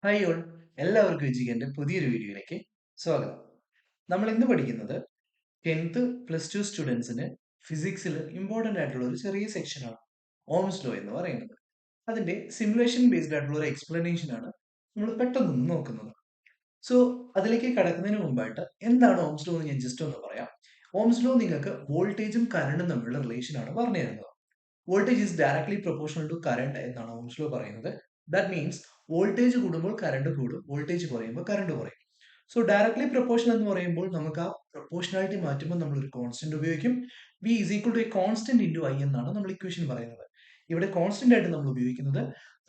Hi all, എല്ലാവർക്കും വിജികന്റെ പുതിയൊരു വീഡിയോയിലേക്ക് സ്വാഗതം. നമ്മൾ ഇന്ന് പഠിക്കുന്നത് 10th പ്ലസ് ടു സ്റ്റുഡൻസിന് ഫിസിക്സിൽ ഇമ്പോർട്ടന്റ് ആയിട്ടുള്ള ഒരു ചെറിയ സെക്ഷനാണ് ഓംസ് ലോ എന്ന് പറയുന്നത്. അതിന്റെ സിമുലേഷൻ ബേസ്ഡ് ആയിട്ടുള്ള ഒരു എക്സ്പ്ലനേഷൻ ആണ് നമ്മൾ പെട്ടെന്ന് നോക്കുന്നത്. സോ അതിലേക്ക് കടക്കുന്നതിന് മുമ്പായിട്ട് എന്താണ് ഓംസ് ലോ എന്ന് ഞാൻ ജസ്റ്റ് ഒന്ന് പറയാം. ഓംസ് ലോ നിങ്ങൾക്ക് വോൾട്ടേജും കറണ്ടും തമ്മിലുള്ള റിലേഷൻ ആണ് പറഞ്ഞു തരുന്നത്. Voltage is directly proportional to current എന്നാണ് ഓംസ് ലോ പറയുന്നത്. ദാറ്റ് മീൻസ് വോൾട്ടേജ് കൂടുമ്പോൾ കറണ്ട് കൂടും, വോൾട്ടേജ് കുറയുമ്പോൾ കറണ്ട് കുറയും. സോ ഡയറക്ട്ലി പ്രൊപ്പോർഷണൽ എന്ന് പറയുമ്പോൾ നമുക്ക് ആ പ്രൊപ്പോർഷണാലിറ്റി മാറ്റുമ്പോൾ നമ്മൾ ഒരു കോൺസ്റ്റന്റ് ഉപയോഗിക്കും. V is equal to a constant into I എന്നാണ് നമ്മൾ ഇക്വേഷൻ പറയുന്നത്. ഇവിടെ കോൺസ്റ്റന്റ് ആയിട്ട് നമ്മൾ ഉപയോഗിക്കുന്നത്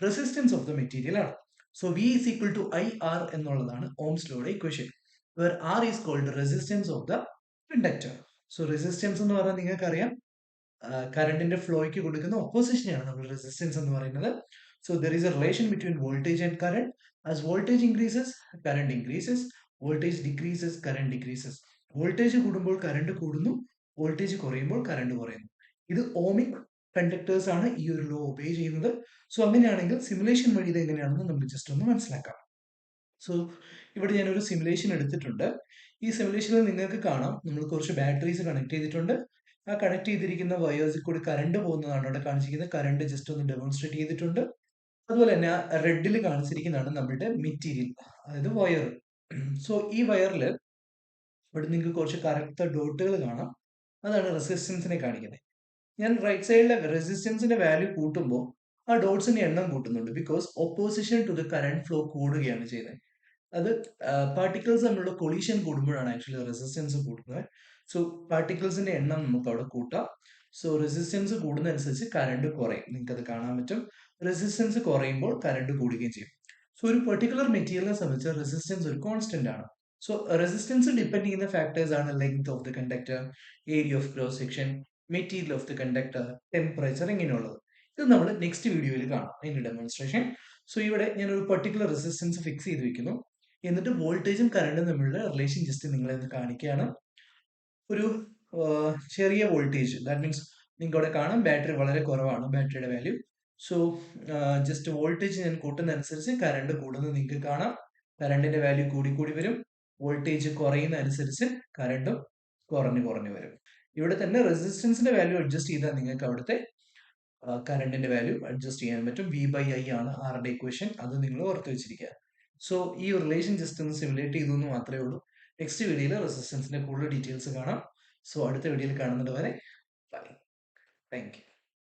റെസിസ്റ്റൻസ് ഓഫ് ദ മെറ്റീരിയൽ ആണ്. So V is equal to I R എന്നുള്ളതാണ് ഓംസ് ലോയുടെ equation. Where R is called resistance of the inductor. So resistance എന്ന് പറഞ്ഞാൽ നിങ്ങൾക്കറിയാം കറണ്ടിന്റെ ഫ്ലോയ്ക്ക് കൊടുക്കുന്ന ഒപ്പോസിഷനെയാണ് നമ്മൾ റെസിസ്റ്റൻസ് എന്ന് പറയുന്നത്. So there is A relation between voltage and current. As voltage increases current increases, voltage decreases current decreases. Voltage കൂടുമ്പോൾ current കൂടുന്നു, വോൾട്ടേജ് കുറയുമ്പോൾ കറണ്ട് കുറയുന്നു. ഇത് ഓമിക് കണ്ടക്ടേഴ്സ് ആണ് ഈ ഒരു ലോ ഒബേ ചെയ്യുന്നത്. സോ അങ്ങനെയാണെങ്കിൽ സിമുലേഷൻ വഴി ഇത് എങ്ങനെയാണെന്ന് നമുക്ക് ജസ്റ്റ് ഒന്ന് മനസ്സിലാക്കാം. സോ ഇവിടെ ഞാനൊരു സിമുലേഷൻ എടുത്തിട്ടുണ്ട്. ഈ സിമുലേഷനിൽ നിങ്ങൾക്ക് കാണാം നമ്മൾ കുറച്ച് ബാറ്ററീസ് കണക്ട് ചെയ്തിട്ടുണ്ട്. ആ കണക്ട് ചെയ്തിരിക്കുന്ന വയേഴ്സിൽ കൂടി കറണ്ട് പോകുന്നതാണ് ഇവിടെ കാണിച്ചിരിക്കുന്നത്. കറണ്ട് ജസ്റ്റ് ഒന്ന് ഡെമോൺസ്ട്രേറ്റ് ചെയ്തിട്ടുണ്ട്. അതുപോലെ തന്നെ റെഡിൽ കാണിച്ചിരിക്കുന്നതാണ് നമ്മുടെ മെറ്റീരിയൽ, അതായത് വയർ. സോ ഈ വയറിൽ ഇവിടെ നിങ്ങൾക്ക് കുറച്ച് കറുത്ത ഡോട്ടുകൾ കാണാം. അതാണ് റെസിസ്റ്റൻസിനെ കാണിക്കുന്നത്. ഞാൻ റൈറ്റ് സൈഡിലെ റെസിസ്റ്റൻസിന്റെ വാല്യൂ കൂട്ടുമ്പോൾ ആ ഡോട്ട്സിന്റെ എണ്ണം കൂട്ടുന്നുണ്ട്. Because opposition to the current flow കൂടുകയാണ് ചെയ്യുന്നത്. അത് പാർട്ടിക്കിൾസ് തമ്മിലുള്ള കൊളീഷൻ കൂടുമ്പോഴാണ് ആക്ച്വലി റെസിസ്റ്റൻസ് കൂടുന്നത്. സോ പാർട്ടിക്കിൾസിന്റെ എണ്ണം നമുക്ക് അവിടെ കൂട്ടാം. സോ റെസിസ്റ്റൻസ് കൂടുന്നതനുസരിച്ച് കറണ്ട് കുറയും, നിങ്ങൾക്ക് അത് കാണാൻ പറ്റും. റെസിസ്റ്റൻസ് കുറയുമ്പോൾ കറണ്ട് കൂടുകയും ചെയ്യും. സോ ഒരു പെർട്ടിക്കുലർ മെറ്റീരിയലിനെ സംബന്ധിച്ച് റെസിസ്റ്റൻസ് ഒരു കോൺസ്റ്റന്റ് ആണ്. സോ റെസിസ്റ്റൻസ് ഡിപ്പെൻഡ് ചെയ്യുന്ന ഫാക്ടേഴ്സ് ആണ് length of the conductor, area of cross section, material of the conductor, temperature, ഇങ്ങനെയുള്ളത്. ഇത് നമ്മൾ നെക്സ്റ്റ് വീഡിയോയിൽ കാണാം, അതിന്റെ ഡെമോൺസ്ട്രേഷൻ. സോ ഇവിടെ ഞാൻ ഒരു പെർട്ടിക്കുലർ റെസിസ്റ്റൻസ് ഫിക്സ് ചെയ്ത് വെക്കുന്നു. എന്നിട്ട് വോൾട്ടേജും കറണ്ടും തമ്മിലുള്ള റിലേഷൻ ജസ്റ്റ് നിങ്ങളെ ഒന്ന് കാണിക്കുകയാണ്. ഒരു ചെറിയ വോൾട്ടേജ്, ദാറ്റ് മീൻസ് നിങ്ങൾക്ക് അവിടെ കാണാം ബാറ്ററി വളരെ കുറവാണ്, ബാറ്ററിയുടെ വാല്യൂ. സോ ജസ്റ്റ് വോൾട്ടേജ് ഞാൻ കൂട്ടുന്നതനുസരിച്ച് കറണ്ട് കൂടുന്നത് നിങ്ങൾക്ക് കാണാം. കറണ്ടിന്റെ വാല്യൂ കൂടി കൂടി വരും. വോൾട്ടേജ് കുറയുന്ന അനുസരിച്ച് കറണ്ടും കുറഞ്ഞു കുറഞ്ഞു വരും. ഇവിടെ തന്നെ റെസിസ്റ്റൻസിന്റെ വാല്യൂ അഡ്ജസ്റ്റ് ചെയ്താൽ നിങ്ങൾക്ക് അവിടുത്തെ കറണ്ടിന്റെ വാല്യൂ അഡ്ജസ്റ്റ് ചെയ്യാൻ പറ്റും. വി ബൈ ഐ ആണ് ആറുടെ ഇക്വേഷൻ, അത് നിങ്ങൾ ഓർത്ത് വെച്ചിരിക്കുക. സോ ഈ റിലേഷൻ ജസ്റ്റ് ഒന്ന് സിമുലേറ്റ് ചെയ്തു എന്ന് മാത്രമേ ഉള്ളൂ. നെക്സ്റ്റ് വീഡിയോയിൽ റെസിസ്റ്റൻസിന്റെ കൂടുതൽ ഡീറ്റെയിൽസ് കാണാം. സോ അടുത്ത വീഡിയോയിൽ കാണുന്നത് വരെ ബൈ. Thank you.